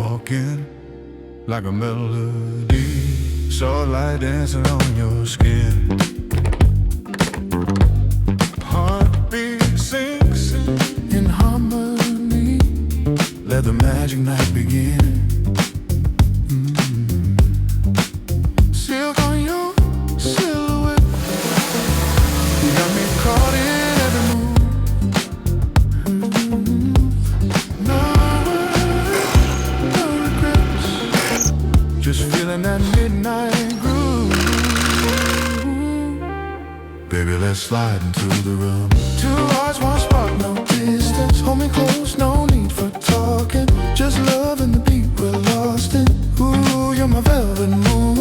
walking like a melody, so light dancing on your skin. Heartbeat sinks in harmony. Let the magic night begin. Silk on your silhouette, you got me caught in every move. No regrets, just feeling that midnight groove. Baby, let's slide into the room. Two hearts, one spark, no distance. Hold me close, no need for talking. Just love and the beat we're lost in. Ooh, you're my velvet moon.